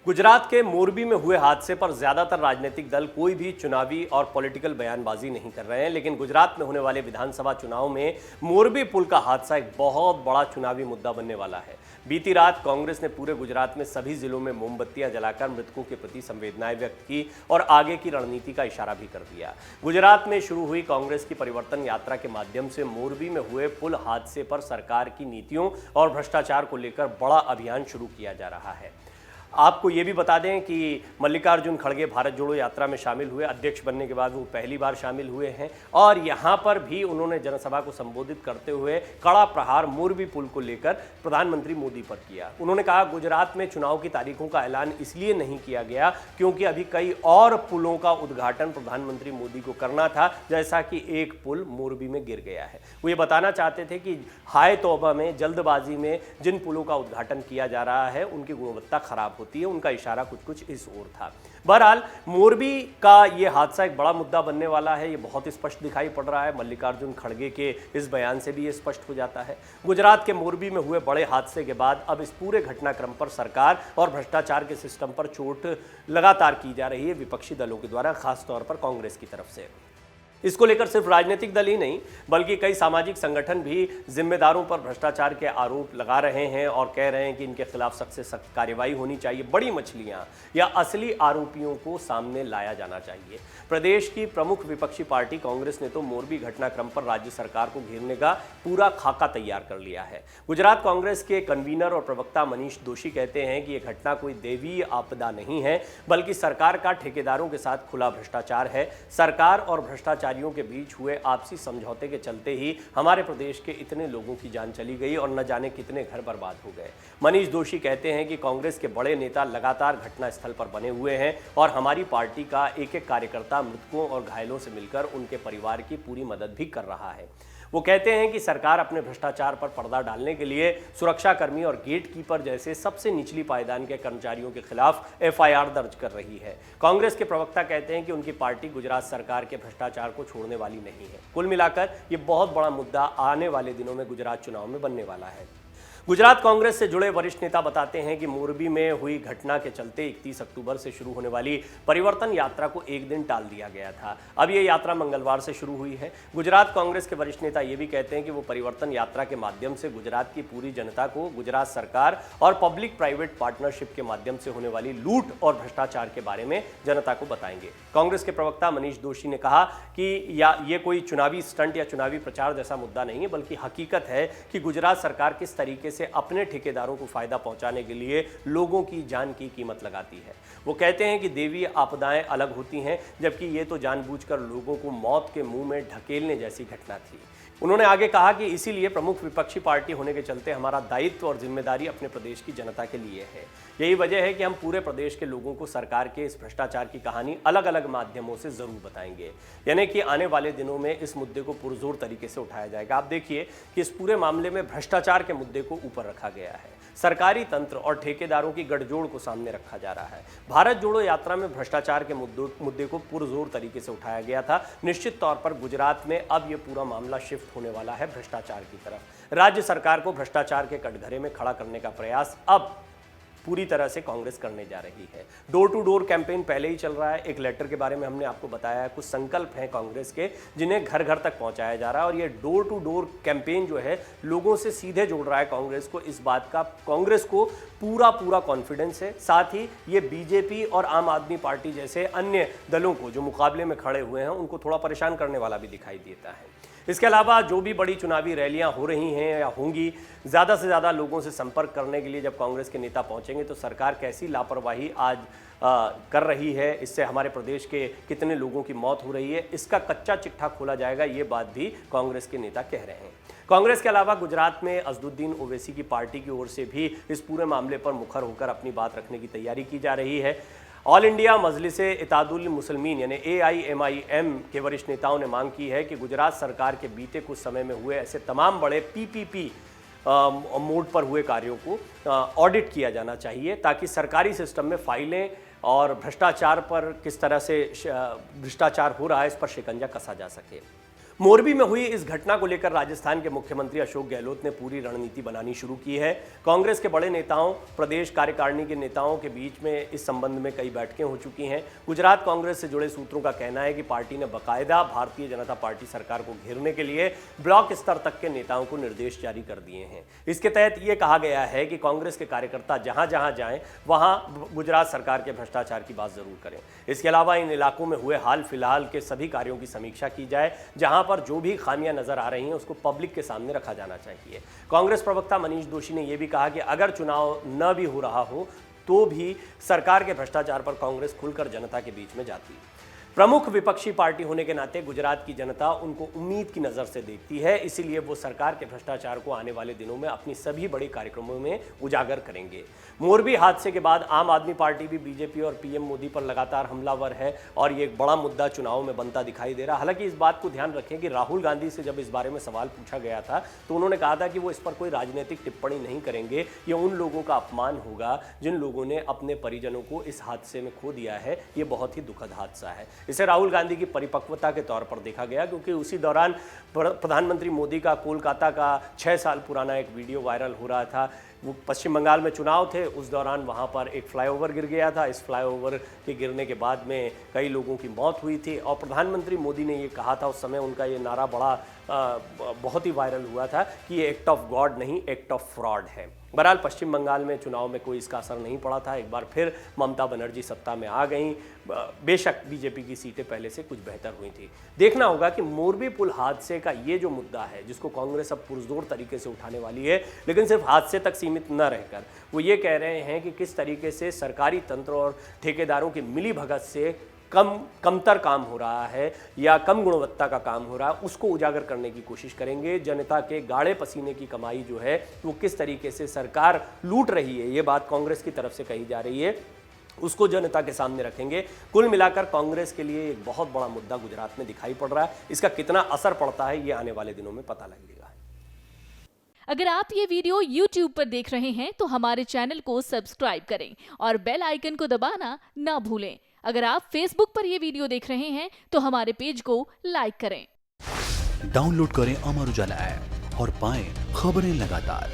गुजरात के मोरबी में हुए हादसे पर ज्यादातर राजनीतिक दल कोई भी चुनावी और पॉलिटिकल बयानबाजी नहीं कर रहे हैं, लेकिन गुजरात में होने वाले विधानसभा चुनाव में मोरबी पुल का हादसा एक बहुत बड़ा चुनावी मुद्दा बनने वाला है। बीती रात कांग्रेस ने पूरे गुजरात में सभी जिलों में मोमबत्तियां जलाकर मृतकों के प्रति संवेदनाएं व्यक्त की और आगे की रणनीति का इशारा भी कर दिया। गुजरात में शुरू हुई कांग्रेस की परिवर्तन यात्रा के माध्यम से मोरबी में हुए पुल हादसे पर सरकार की नीतियों और भ्रष्टाचार को लेकर बड़ा अभियान शुरू किया जा रहा है। आपको ये भी बता दें कि मल्लिकार्जुन खड़गे भारत जोड़ो यात्रा में शामिल हुए। अध्यक्ष बनने के बाद वो पहली बार शामिल हुए हैं और यहाँ पर भी उन्होंने जनसभा को संबोधित करते हुए कड़ा प्रहार मोरबी पुल को लेकर प्रधानमंत्री मोदी पर किया। उन्होंने कहा, गुजरात में चुनाव की तारीखों का ऐलान इसलिए नहीं किया गया क्योंकि अभी कई और पुलों का उद्घाटन प्रधानमंत्री मोदी को करना था, जैसा कि एक पुल मोरबी में गिर गया है। वो ये बताना चाहते थे कि हाय तौबा में जल्दबाजी में जिन पुलों का उद्घाटन किया जा रहा है उनकी गुणवत्ता खराब होती है। उनका इशारा कुछ इस ओर था। बहरहाल मोरबी का यह हादसा एक बड़ा मुद्दा बनने वाला है, ये बहुत स्पष्ट दिखाई पड़ रहा है। मल्लिकार्जुन खड़गे के इस बयान से भी ये स्पष्ट हो जाता है। गुजरात के मोरबी में हुए बड़े हादसे के बाद अब इस पूरे घटनाक्रम पर सरकार और भ्रष्टाचार के सिस्टम पर चोट लगातार की जा रही है विपक्षी दलों के द्वारा, खासतौर पर कांग्रेस की तरफ से। इसको लेकर सिर्फ राजनीतिक दल ही नहीं बल्कि कई सामाजिक संगठन भी जिम्मेदारों पर भ्रष्टाचार के आरोप लगा रहे हैं और कह रहे हैं कि इनके खिलाफ सख्त से सख्त कार्रवाई होनी चाहिए। बड़ी मछलियां या असली आरोपियों को सामने लाया जाना चाहिए। प्रदेश की प्रमुख विपक्षी पार्टी कांग्रेस ने तो मोरबी घटनाक्रम पर राज्य सरकार को घेरने का पूरा खाका तैयार कर लिया है। गुजरात कांग्रेस के कन्वीनर और प्रवक्ता मनीष दोशी कहते हैं कि यह घटना कोई दैवीय आपदा नहीं है बल्कि सरकार का ठेकेदारों के साथ खुला भ्रष्टाचार है। सरकार और भ्रष्टाचार के बीच हुए आपसी समझौते के चलते ही हमारे प्रदेश के इतने लोगों की जान चली गई और न जाने कितने घर बर्बाद हो गए। मनीष दोशी कहते हैं कि कांग्रेस के बड़े नेता लगातार घटनास्थल पर बने हुए हैं और हमारी पार्टी का एक एक कार्यकर्ता मृतकों और घायलों से मिलकर उनके परिवार की पूरी मदद भी कर रहा है। वो कहते हैं कि सरकार अपने भ्रष्टाचार पर पर्दा डालने के लिए सुरक्षाकर्मी और गेट कीपर जैसे सबसे निचली पायदान के कर्मचारियों के खिलाफ एफआईआर दर्ज कर रही है। कांग्रेस के प्रवक्ता कहते हैं कि उनकी पार्टी गुजरात सरकार के भ्रष्टाचार को छोड़ने वाली नहीं है। कुल मिलाकर ये बहुत बड़ा मुद्दा आने वाले दिनों में गुजरात चुनाव में बनने वाला है। गुजरात कांग्रेस से जुड़े वरिष्ठ नेता बताते हैं कि मोरबी में हुई घटना के चलते 31 अक्टूबर से शुरू होने वाली परिवर्तन यात्रा को एक दिन टाल दिया गया था। अब ये यात्रा मंगलवार से शुरू हुई है। गुजरात कांग्रेस के वरिष्ठ नेता ये भी कहते हैं कि वो परिवर्तन यात्रा के माध्यम से गुजरात की पूरी जनता को गुजरात सरकार और पब्लिक प्राइवेट पार्टनरशिप के माध्यम से होने वाली लूट और भ्रष्टाचार के बारे में जनता को बताएंगे। कांग्रेस के प्रवक्ता मनीष दोशी ने कहा कि ये कोई चुनावी स्टंट या चुनावी प्रचार जैसा मुद्दा नहीं है बल्कि हकीकत है कि गुजरात सरकार किस तरीके से अपने ठेकेदारों को फायदा पहुंचाने के लिए लोगों की जान की कीमत लगाती है। वो कहते हैं कि देवीय आपदाएं अलग होती हैं जबकि ये तो जानबूझकर लोगों को मौत के मुंह में ढकेलने जैसी घटना थी। उन्होंने आगे कहा कि इसीलिए प्रमुख विपक्षी पार्टी होने के चलते हमारा दायित्व और जिम्मेदारी अपने प्रदेश की जनता के लिए है। यही वजह है कि हम पूरे प्रदेश के लोगों को सरकार के इस भ्रष्टाचार की कहानी अलग अलग माध्यमों से जरूर बताएंगे। यानी कि आने वाले दिनों में इस मुद्दे को पुरजोर तरीके से उठाया जाएगा। आप देखिए कि इस पूरे मामले में भ्रष्टाचार के मुद्दे को ऊपर रखा गया है। सरकारी तंत्र और ठेकेदारों की गठजोड़ को सामने रखा जा रहा है। भारत जोड़ो यात्रा में भ्रष्टाचार के मुद्दे को पुरजोर तरीके से उठाया गया था। निश्चित तौर पर गुजरात में अब यह पूरा मामला शिफ्ट होने वाला है भ्रष्टाचार की तरफ। राज्य सरकार को भ्रष्टाचार के कटघरे में खड़ा करने का प्रयास अब पूरी तरह से कांग्रेस करने जा रही है। डोर टू डोर कैंपेन पहले ही चल रहा है। एक लेटर के बारे में हमने आपको बताया है। कुछ संकल्प हैं कांग्रेस के जिन्हें घर घर तक पहुंचाया जा रहा है और ये डोर टू डोर कैंपेन जो है लोगों से सीधे जोड़ रहा है कांग्रेस को। इस बात का कांग्रेस को पूरा कॉन्फिडेंस है। साथ ही ये बीजेपी और आम आदमी पार्टी जैसे अन्य दलों को जो मुकाबले में खड़े हुए हैं उनको थोड़ा परेशान करने वाला भी दिखाई देता है। इसके अलावा जो भी बड़ी चुनावी रैलियां हो रही हैं या होंगी, ज़्यादा से ज़्यादा लोगों से संपर्क करने के लिए जब कांग्रेस के नेता पहुंचेंगे तो सरकार कैसी लापरवाही आज कर रही है, इससे हमारे प्रदेश के कितने लोगों की मौत हो रही है, इसका कच्चा चिट्ठा खोला जाएगा। ये बात भी कांग्रेस के नेता कह रहे हैं। कांग्रेस के अलावा गुजरात में असदुद्दीन ओवैसी की पार्टी की ओर से भी इस पूरे मामले पर मुखर होकर अपनी बात रखने की तैयारी की जा रही है। ऑल इंडिया मजलिसे इत्तेहादुल मुस्लिमीन यानी AIMIM के वरिष्ठ नेताओं ने मांग की है कि गुजरात सरकार के बीते कुछ समय में हुए ऐसे तमाम बड़े PPP मोड पर हुए कार्यों को ऑडिट किया जाना चाहिए ताकि सरकारी सिस्टम में फाइलें और भ्रष्टाचार पर किस तरह से भ्रष्टाचार हो रहा है इस पर शिकंजा कसा जा सके। मोरबी में हुई इस घटना को लेकर राजस्थान के मुख्यमंत्री अशोक गहलोत ने पूरी रणनीति बनानी शुरू की है। कांग्रेस के बड़े नेताओं, प्रदेश कार्यकारिणी के नेताओं के बीच में इस संबंध में कई बैठकें हो चुकी हैं। गुजरात कांग्रेस से जुड़े सूत्रों का कहना है कि पार्टी ने बाकायदा भारतीय जनता पार्टी सरकार को घेरने के लिए ब्लॉक स्तर तक के नेताओं को निर्देश जारी कर दिए हैं। इसके तहत यह कहा गया है कि कांग्रेस के कार्यकर्ता जहां जहां जाएं वहां गुजरात सरकार के भ्रष्टाचार की बात जरूर करें। इसके अलावा इन इलाकों में हुए हाल फिलहाल के सभी कार्यों की समीक्षा की जाए, जहां पर जो भी खामियां नजर आ रही हैं उसको पब्लिक के सामने रखा जाना चाहिए। कांग्रेस प्रवक्ता मनीष दोशी ने यह भी कहा कि अगर चुनाव न भी हो रहा हो तो भी सरकार के भ्रष्टाचार पर कांग्रेस खुलकर जनता के बीच में जाती है। प्रमुख विपक्षी पार्टी होने के नाते गुजरात की जनता उनको उम्मीद की नज़र से देखती है, इसीलिए वो सरकार के भ्रष्टाचार को आने वाले दिनों में अपनी सभी बड़े कार्यक्रमों में उजागर करेंगे। मोरबी हादसे के बाद आम आदमी पार्टी भी बीजेपी और पीएम मोदी पर लगातार हमलावर है और ये एक बड़ा मुद्दा चुनाव में बनता दिखाई दे रहा। हालांकि इस बात को ध्यान रखें कि राहुल गांधी से जब इस बारे में सवाल पूछा गया था तो उन्होंने कहा था कि वो इस पर कोई राजनीतिक टिप्पणी नहीं करेंगे। ये उन लोगों का अपमान होगा जिन लोगों ने अपने परिजनों को इस हादसे में खो दिया है। ये बहुत ही दुखद हादसा है। इसे राहुल गांधी की परिपक्वता के तौर पर देखा गया, क्योंकि उसी दौरान प्रधानमंत्री मोदी का कोलकाता का 6 साल पुराना एक वीडियो वायरल हो रहा था। वो पश्चिम बंगाल में चुनाव थे, उस दौरान वहाँ पर एक फ्लाईओवर गिर गया था। इस फ्लाईओवर के गिरने के बाद में कई लोगों की मौत हुई थी और प्रधानमंत्री मोदी ने ये कहा था, उस समय उनका ये नारा बहुत ही वायरल हुआ था कि ये एक्ट ऑफ गॉड नहीं, एक्ट ऑफ फ्रॉड है। बहरहाल पश्चिम बंगाल में चुनाव में कोई इसका असर नहीं पड़ा था। एक बार फिर ममता बनर्जी सत्ता में आ गईं। बेशक बीजेपी की सीटें पहले से कुछ बेहतर हुई थी। देखना होगा कि मोरबी पुल हादसे का ये जो मुद्दा है, जिसको कांग्रेस अब पुरजोर तरीके से उठाने वाली है, लेकिन सिर्फ हादसे तक सीमित न रहकर वो ये कह रहे हैं कि किस तरीके से सरकारी तंत्र और ठेकेदारों की मिली भगत से कमतर काम हो रहा है या कम गुणवत्ता का काम हो रहा है, उसको उजागर करने की कोशिश करेंगे। जनता के गाढ़े पसीने की कमाई जो है वो किस तरीके से सरकार लूट रही है, ये बात कांग्रेस की तरफ से कही जा रही है, उसको जनता के सामने रखेंगे। कुल मिलाकर कांग्रेस के लिए एक बहुत बड़ा मुद्दा गुजरात में दिखाई पड़ रहा है। इसका कितना असर पड़ता है ये आने वाले दिनों में पता लगेगा। अगर आप ये वीडियो YouTube पर देख रहे हैं तो हमारे चैनल को सब्सक्राइब करें और बेल आइकन को दबाना ना भूलें। अगर आप Facebook पर ये वीडियो देख रहे हैं तो हमारे पेज को लाइक करें। डाउनलोड करें अमर उजाला ऐप और पाएं खबरें लगातार।